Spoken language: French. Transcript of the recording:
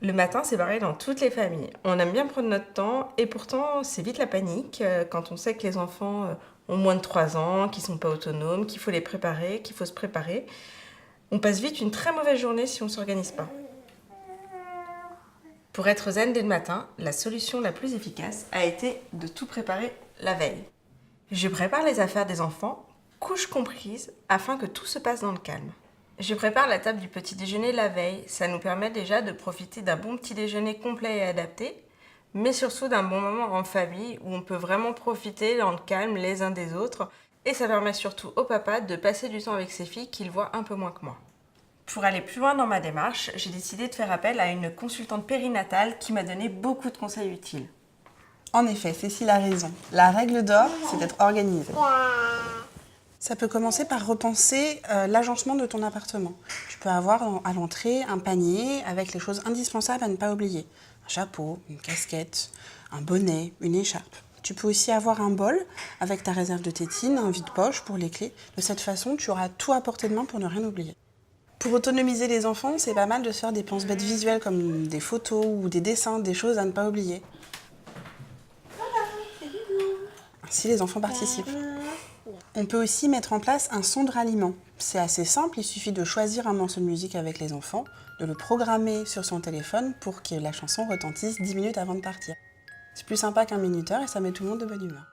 Le matin, c'est pareil dans toutes les familles. On aime bien prendre notre temps et pourtant, c'est vite la panique quand on sait que les enfants ont moins de 3 ans, qu'ils ne sont pas autonomes, qu'il faut les préparer, qu'il faut se préparer. On passe vite une très mauvaise journée si on ne s'organise pas. Pour être zen dès le matin, la solution la plus efficace a été de tout préparer la veille. Je prépare les affaires des enfants, couches comprises, afin que tout se passe dans le calme. Je prépare la table du petit déjeuner la veille, ça nous permet déjà de profiter d'un bon petit déjeuner complet et adapté, mais surtout d'un bon moment en famille où on peut vraiment profiter dans le calme les uns des autres, et ça permet surtout au papa de passer du temps avec ses filles qu'il voit un peu moins que moi. Pour aller plus loin dans ma démarche, j'ai décidé de faire appel à une consultante périnatale qui m'a donné beaucoup de conseils utiles. En effet, Cécile a raison. La règle d'or, c'est d'être organisée. Ça peut commencer par repenser l'agencement de ton appartement. Tu peux avoir à l'entrée un panier avec les choses indispensables à ne pas oublier. Un chapeau, une casquette, un bonnet, une écharpe. Tu peux aussi avoir un bol avec ta réserve de tétine, un vide-poche pour les clés. De cette façon, tu auras tout à portée de main pour ne rien oublier. Pour autonomiser les enfants, c'est pas mal de se faire des pense-bêtes visuelles comme des photos ou des dessins, des choses à ne pas oublier. Ainsi, les enfants participent. On peut aussi mettre en place un son de ralliement. C'est assez simple, il suffit de choisir un morceau de musique avec les enfants, de le programmer sur son téléphone pour que la chanson retentisse 10 minutes avant de partir. C'est plus sympa qu'un minuteur et ça met tout le monde de bonne humeur.